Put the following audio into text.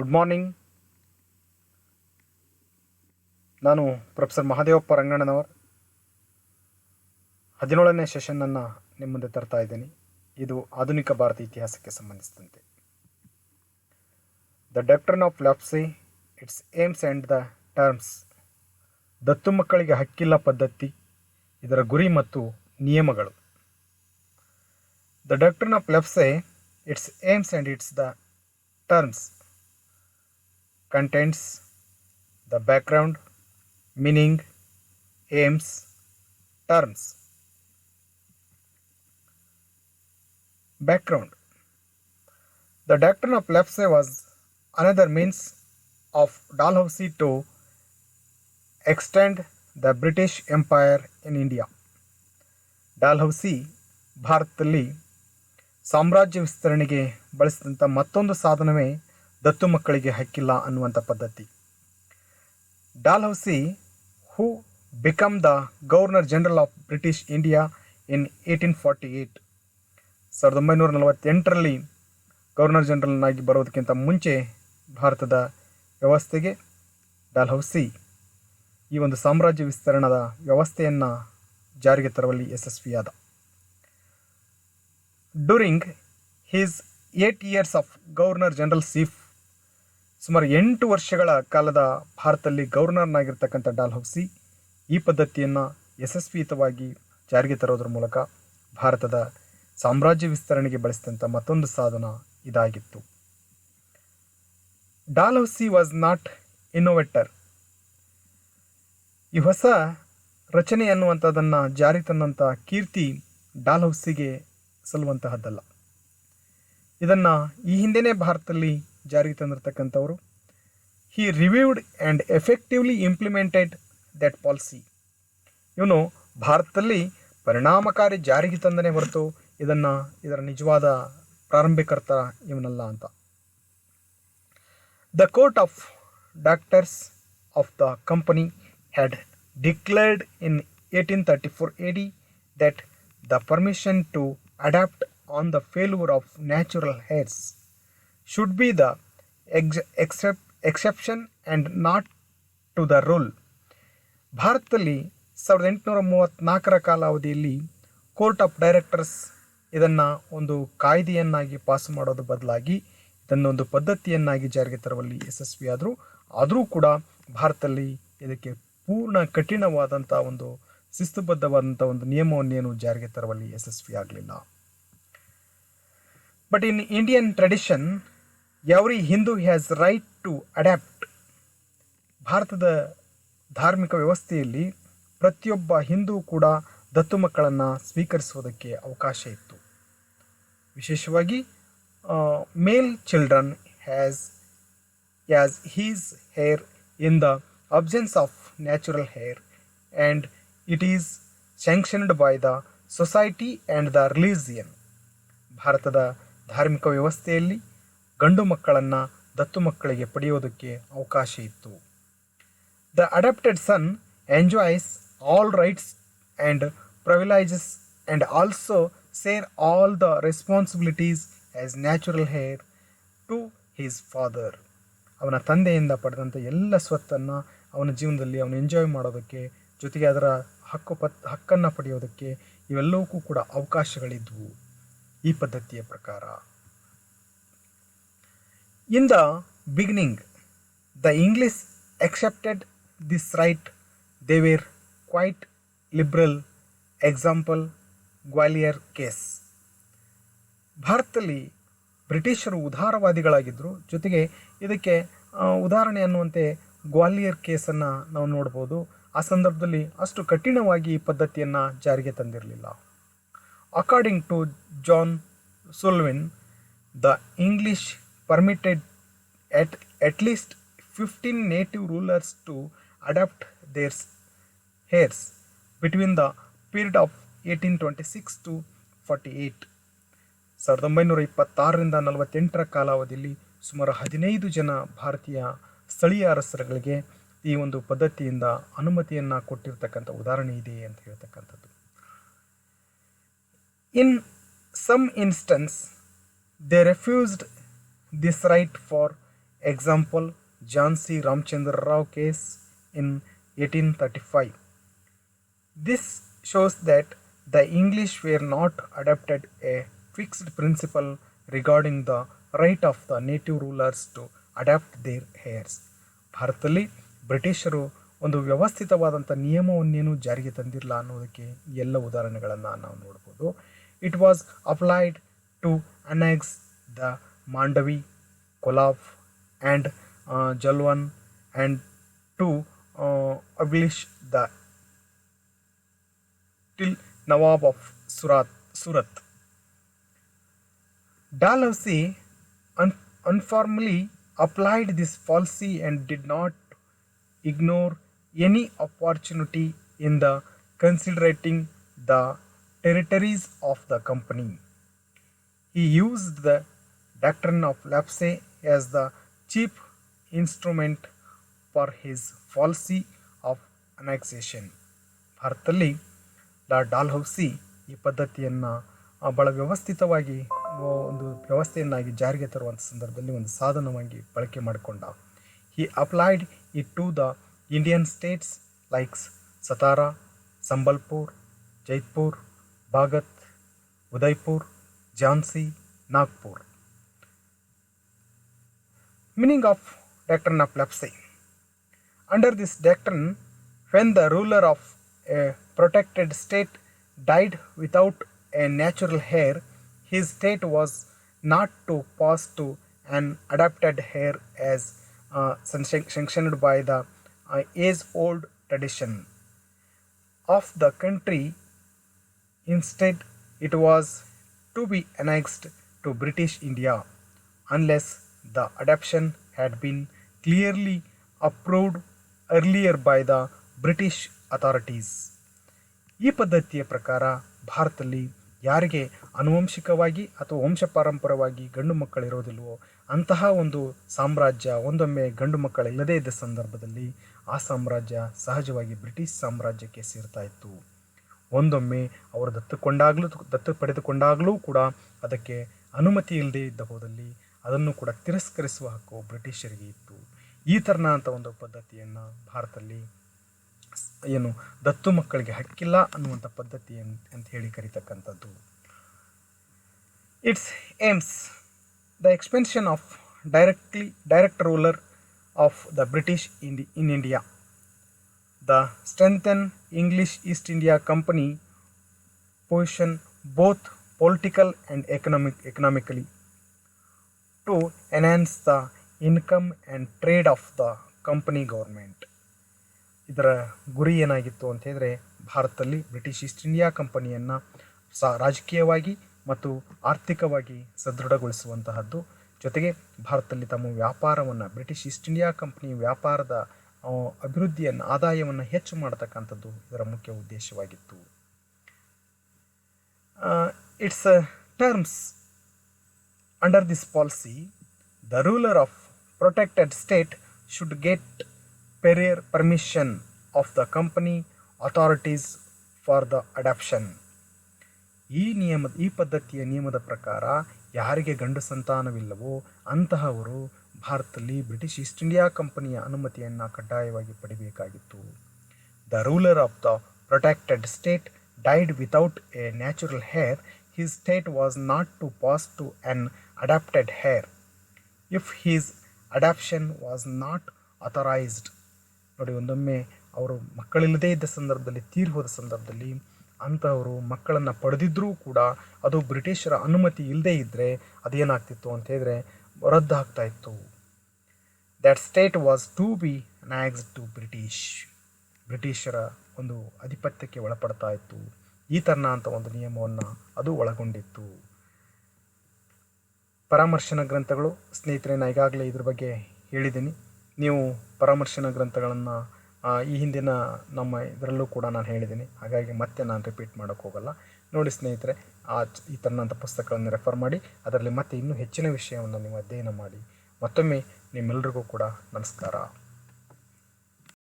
Good morning. ನಾನು professor Mahadevappa Rangannanavar 17ನೇ ಸೆಷನ್ನನ್ನು ನಿಮ್ಮ ಮುಂದೆ ತರ್ತಾ ಇದ್ದೀನಿ. ಇದು ಆಧುನಿಕ ಭಾರತ ಇತಿಹಾಸಕ್ಕೆ ಸಂಬಂಧಿಸಿದಂತೆ. The doctrine of lapse, its aims and the terms. ದತ್ತು ಮಕ್ಕಳಿಗೆ ಹಕ್ಕಿಲ್ಲ ಪದ್ಧತಿ, ಇದರ ಗುರಿ ಮತ್ತು ನಿಯಮಗಳು. The doctrine of lapse, its aims and its the terms contains the background, meaning, aims, terms. Background. The doctrine of Lefse was another means of Dalhousie to extend the British Empire in India. Dalhousie ಭಾರತದಲ್ಲಿ ಸಾಮ್ರಾಜ್ಯ ವಿಸ್ತರಣೆಗೆ ಬಳಸಿದಂಥ ಮತ್ತೊಂದು ಸಾಧನವೇ ದತ್ತು ಮಕ್ಕಳಿಗೆ ಹಕ್ಕಿಲ್ಲ ಅನ್ನುವಂಥ ಪದ್ಧತಿ. Dalhousie, who become the governor general of British India in 1848, 1948ರಲ್ಲಿ ಗವರ್ನರ್ ಜನರಲ್ನಾಗಿ ಬರೋದಕ್ಕಿಂತ ಮುಂಚೆ ಭಾರತದ ವ್ಯವಸ್ಥೆಗೆ ಡಾಲ್ಹೌಸಿ ಈ ಒಂದು ಸಾಮ್ರಾಜ್ಯ ವಿಸ್ತರಣದ ವ್ಯವಸ್ಥೆಯನ್ನು ಜಾರಿಗೆ ತರುವಲ್ಲಿ ಯಶಸ್ವಿಯಾದ. During his 8 years of governor generalship, ಸುಮಾರು 8 ವರ್ಷಗಳ ಕಾಲದ ಭಾರತದಲ್ಲಿ ಗವರ್ನರ್ನಾಗಿರ್ತಕ್ಕಂಥ ಡಾಲ್ಹೌಸಿ ಈ ಪದ್ಧತಿಯನ್ನು ಯಶಸ್ವಿಯುತವಾಗಿ ಜಾರಿಗೆ ತರೋದ್ರ ಮೂಲಕ ಭಾರತದ ಸಾಮ್ರಾಜ್ಯ ವಿಸ್ತರಣೆಗೆ ಬಳಸಿದಂಥ ಮತ್ತೊಂದು ಸಾಧನ ಇದಾಗಿತ್ತು. Dalhousie was not innovator. ಈ ಹೊಸ ರಚನೆ ಅನ್ನುವಂಥದ್ದನ್ನು ಜಾರಿ ತಂದಂಥ ಕೀರ್ತಿ ಡಾಲ್ಹೌಸಿಗೆ ಸಲ್ಲುವಂತಹದ್ದಲ್ಲ. ಇದನ್ನು ಈ ಹಿಂದೆಯೇ ಭಾರತದಲ್ಲಿ ಜಾರಿಗೆ ತಂದಿರತಕ್ಕಂಥವರು. He reviewed and effectively implemented that policy. ಇವನು ಭಾರತದಲ್ಲಿ ಪರಿಣಾಮಕಾರಿ ಜಾರಿಗೆ ತಂದನೇ ಹೊರತು ಇದರ ನಿಜವಾದ ಪ್ರಾರಂಭಿಕರ್ತ ಇವನಲ್ಲ ಅಂತ. The court of directors of the company had declared in 1834 AD that the permission to adopt on the failure of natural heirs should be the exception and not to the rule. ಭಾರತದಲ್ಲಿ 1834ರ ಕಾಲಾವಧಿಯಲ್ಲಿ court of directors ಇದನ್ನು ಒಂದು ಕಾಯ್ದೆಯನ್ನಾಗಿ pass ಮಾಡೋದು ಬದಲಾಗಿ ಇದನ್ನೊಂದು ಪದ್ಧತಿಯನ್ನಾಗಿ ಜಾರಿಗೆ ತರುವಲ್ಲಿ ಯಶಸ್ವಿಯಾದರು. ಆದರೂ ಕೂಡ ಭಾರತದಲ್ಲಿ ಇದಕ್ಕೆ ಪೂರ್ಣ ಕಠಿಣವಾದಂಥ ಒಂದು ಶಿಸ್ತುಬದ್ಧವಾದಂಥ ಒಂದು ನಿಯಮವನ್ನೇನು ಜಾರಿಗೆ ತರುವಲ್ಲಿ ಯಶಸ್ವಿಯಾಗಲಿಲ್ಲ. But in Indian tradition, every Hindu has right to adapt. ಭಾರತದ ಧಾರ್ಮಿಕ ವ್ಯವಸ್ಥೆಯಲ್ಲಿ ಪ್ರತಿಯೊಬ್ಬ ಹಿಂದೂ ಕೂಡ ದತ್ತು ಮಕ್ಕಳನ್ನು ಸ್ವೀಕರಿಸುವುದಕ್ಕೆ ಅವಕಾಶ ಇತ್ತು. ವಿಶೇಷವಾಗಿ male children has his heir in the absence of natural heir and it is sanctioned by the society and the religion. ಭಾರತದ ಧಾರ್ಮಿಕ ವ್ಯವಸ್ಥೆಯಲ್ಲಿ ಗಂಡು ಮಕ್ಕಳನ್ನು ದತ್ತು ಮಕ್ಕಳಿಗೆ ಪಡೆಯೋದಕ್ಕೆ ಅವಕಾಶ ಇತ್ತು. The adopted son enjoys all rights and privileges and also share all the responsibilities as natural heir to his father. ಅವನ ತಂದೆಯಿಂದ ಪಡೆದಂಥ ಎಲ್ಲ ಸ್ವತ್ತನ್ನು ಅವನ ಜೀವನದಲ್ಲಿ ಅವನು ಎಂಜಾಯ್ ಮಾಡೋದಕ್ಕೆ, ಜೊತೆಗೆ ಅದರ ಹಕ್ಕನ್ನು ಪಡೆಯೋದಕ್ಕೆ ಇವೆಲ್ಲವಕ್ಕೂ ಕೂಡ ಅವಕಾಶಗಳಿದ್ವು ಈ ಪದ್ಧತಿಯ ಪ್ರಕಾರ. In the beginning the English accepted this right. They were quite liberal. Example Gwalior case. ಭಾರತದಲ್ಲಿ ಬ್ರಿಟಿಷರು ಉದಾರವಾದಿಗಳಾಗಿದ್ದರು. ಜೊತೆಗೆ ಇದಕ್ಕೆ ಉದಾಹರಣೆ ಅನ್ನುವಂತೆ ಗ್ವಾಲಿಯರ್ ಕೇಸನ್ನು ನಾವು ನೋಡ್ಬೋದು. ಆ ಸಂದರ್ಭದಲ್ಲಿ ಅಷ್ಟು ಕಠಿಣವಾಗಿ ಈ ಪದ್ಧತಿಯನ್ನು ಜಾರಿಗೆ ತಂದಿರಲಿಲ್ಲ. According to John Sullivan, the English permitted at least 15 native rulers to adopt their heirs between the period of 1826 to 48. 1926ರಿಂದ 48ರ ಕಾಲಾವಧಿಯಲ್ಲಿ ಸುಮಾರು 15 ಜನ ಭಾರತೀಯ ಸ್ಥಳೀಯ ಅರಸರುಗಳಿಗೆ ಈ ಒಂದು ಪದ್ಧತಿಯಿಂದ ಅನುಮತಿಯನ್ನು ಕೊಟ್ಟಿರ್ತಕ್ಕಂಥ ಉದಾಹರಣೆ ಇದೆ ಅಂತ ಹೇಳ್ತಕ್ಕಂಥದ್ದು. In some instance they refused this right for Example, Jhansi Ramchandra Rao case in 1835. This shows that the English were not adopted a fixed principle regarding the right of the native rulers to adapt their heirs. ಭಾರತದಲ್ಲಿ ಬ್ರಿಟಿಷರು ಒಂದು ವ್ಯವಸ್ಥಿತವಾದಂಥ ನಿಯಮವನ್ನೇನು ಜಾರಿಗೆ ತಂದಿರಲ್ಲ ಅನ್ನೋದಕ್ಕೆ ಎಲ್ಲ ಉದಾಹರಣೆಗಳನ್ನು ನಾವು ನೋಡ್ಬೋದು. It was applied to annex the Mandvi, Colaba and Jalaun and to abolish the till Nawab of Surat. Dalhousie informally applied this policy and did not ignore any opportunity in the considering the territories of the company. He used the doctrine of lapse as the chief instrument for his policy of annexation. ಭಾರತದಲ್ಲಿ Dalhousie ಈ ಪದ್ಧತಿಯನ್ನು ಭಾಳ ವ್ಯವಸ್ಥಿತವಾಗಿ ಒಂದು ವ್ಯವಸ್ಥೆಯನ್ನಾಗಿ ಜಾರಿಗೆ ತರುವಂಥ ಸಂದರ್ಭದಲ್ಲಿ ಒಂದು ಸಾಧನವಾಗಿ ಬಳಕೆ ಮಾಡಿಕೊಂಡ. He applied it to the Indian states likes Satara, Sambalpur, Jaipur, Bhagat, Udaipur, Jhansi, Nagpur. Meaning of doctrine of lapse. Under this doctrine, when the ruler of a protected state died without a natural heir, his state was not to pass to an adopted heir as sanctioned by the age-old tradition of the country. Instead, it was to be annexed to British India unless the adoption had been clearly approved earlier by the British authorities. ಈ ಪದ್ಧತಿಯ ಪ್ರಕಾರ ಭಾರತದಲ್ಲಿ ಯಾರಿಗೆ ಆನುವಂಶಿಕವಾಗಿ ಅಥವಾ ವಂಶಪಾರಂಪರವಾಗಿ ಗಂಡು ಮಕ್ಕಳಿರೋದಿಲ್ವೋ ಅಂತಹ ಒಂದು ಸಾಮ್ರಾಜ್ಯ ಒಂದೊಮ್ಮೆ ಗಂಡು ಮಕ್ಕಳಿಲ್ಲದೇ ಇದ್ದ ಸಂದರ್ಭದಲ್ಲಿ ಆ ಸಾಮ್ರಾಜ್ಯ ಸಹಜವಾಗಿ ಬ್ರಿಟಿಷ್ ಸಾಮ್ರಾಜ್ಯಕ್ಕೆ ಸೇರ್ತಾ ಇತ್ತು. ಒಂದೊಮ್ಮೆ ಅವರು ದತ್ತು ಪಡೆದುಕೊಂಡಾಗಲೂ ಕೂಡ ಅದಕ್ಕೆ ಅನುಮತಿ ಇಲ್ಲದೇ ಇದ್ದ ಹೋದಲ್ಲಿ ಅದನ್ನು ಕೂಡ ತಿರಸ್ಕರಿಸುವ ಹಕ್ಕು ಬ್ರಿಟಿಷರಿಗೆ ಇತ್ತು. ಈ ಥರನಾದಂಥ ಒಂದು ಪದ್ಧತಿಯನ್ನು ಭಾರತದಲ್ಲಿ ಏನು ದತ್ತು ಮಕ್ಕಳಿಗೆ ಹಕ್ಕಿಲ್ಲ ಅನ್ನುವಂಥ ಪದ್ಧತಿ ಅಂತ ಹೇಳಿ ಕರೀತಕ್ಕಂಥದ್ದು. Its aims the expansion of direct ruler of the British in India, the strengthen English East India Company position both political and economically to enhance the income and trade of the company government. ಇದರ ಗುರಿ ಏನಾಗಿತ್ತು ಅಂತ ಹೇಳಿದರೆ ಭಾರತದಲ್ಲಿ British East India ಕಂಪನಿಯನ್ನು ರಾಜಕೀಯವಾಗಿ ಮತ್ತು ಆರ್ಥಿಕವಾಗಿ ಸದೃಢಗೊಳಿಸುವಂತಹದ್ದು, ಜೊತೆಗೆ ಭಾರತದಲ್ಲಿ ತಮ್ಮ ವ್ಯಾಪಾರವನ್ನು ಬ್ರಿಟಿಷ್ ಈಸ್ಟ್ ಇಂಡಿಯಾ ಕಂಪನಿ ವ್ಯಾಪಾರದ ಅಭಿವೃದ್ಧಿಯನ್ನು ಆದಾಯವನ್ನು ಹೆಚ್ಚು ಮಾಡತಕ್ಕಂಥದ್ದು ಇದರ ಮುಖ್ಯ ಉದ್ದೇಶವಾಗಿತ್ತು. It's terms under this policy, the ruler of protected state should get prior permission of the company authorities for the adoption. ಈ ಪದ್ಧತಿಯ ನಿಯಮದ ಪ್ರಕಾರ ಯಾರಿಗೆ ಗಂಡು ಸಂತಾನವಿಲ್ಲವೋ ಅಂತಹವರು ಭಾರತದಲ್ಲಿ ಬ್ರಿಟಿಷ್ ಈಸ್ಟ್ ಇಂಡಿಯಾ ಕಂಪನಿಯ ಅನುಮತಿಯನ್ನು ಕಡ್ಡಾಯವಾಗಿ ಪಡೆಯಬೇಕಾಗಿತ್ತು. The ruler of the protected state died without a natural heir, his state was not to pass to an adopted heir if his adoption was not authorised. ನೋಡಿ, ಒಂದೊಮ್ಮೆ ಅವರು ಮಕ್ಕಳಿಲ್ಲದೇ ಇದ್ದ ಸಂದರ್ಭದಲ್ಲಿ ತೀರಿ ಹೋದ ಸಂದರ್ಭದಲ್ಲಿ ಅಂತಹವರು ಮಕ್ಕಳನ್ನು ಪಡೆದಿದ್ದರೂ ಕೂಡ ಅದು ಬ್ರಿಟಿಷರ ಅನುಮತಿ ಇಲ್ಲದೇ ಇದ್ದರೆ ಅದೇನಾಗ್ತಿತ್ತು ಅಂತ ಹೇಳಿದ್ರೆ ರದ್ದಾಗ್ತಾ ಇತ್ತು. That state was to be annexed to ಬ್ರಿಟಿಷರ ಒಂದು ಆಧಿಪತ್ಯಕ್ಕೆ ಒಳಪಡ್ತಾ ಇತ್ತು. ಈ ಥರನಾದಂಥ ಒಂದು ನಿಯಮವನ್ನು ಅದು ಒಳಗೊಂಡಿತ್ತು. ಪರಾಮರ್ಶನ ಗ್ರಂಥಗಳು ಸ್ನೇಹಿತರೆ, ನಾನು ಈಗಾಗಲೇ ಇದ್ರ ಬಗ್ಗೆ ಹೇಳಿದ್ದೀನಿ. ನೀವು ಪರಾಮರ್ಶನ ಗ್ರಂಥಗಳನ್ನು ಈ ಹಿಂದಿನ ನಮ್ಮ ಇದರಲ್ಲೂ ಕೂಡ ನಾನು ಹೇಳಿದ್ದೀನಿ, ಹಾಗಾಗಿ ಮತ್ತೆ ನಾನು ರಿಪೀಟ್ ಮಾಡೋಕ್ಕೆ ಹೋಗಲ್ಲ. ನೋಡಿ ಸ್ನೇಹಿತರೆ, ಈ ಥರನಂಥ ಪುಸ್ತಕಗಳನ್ನು ರೆಫರ್ ಮಾಡಿ ಅದರಲ್ಲಿ ಮತ್ತೆ ಇನ್ನೂ ಹೆಚ್ಚಿನ ವಿಷಯವನ್ನು ನೀವು ಅಧ್ಯಯನ ಮಾಡಿ. ಮತ್ತೊಮ್ಮೆ ನಿಮ್ಮೆಲ್ಲರಿಗೂ ಕೂಡ ನಮಸ್ಕಾರ.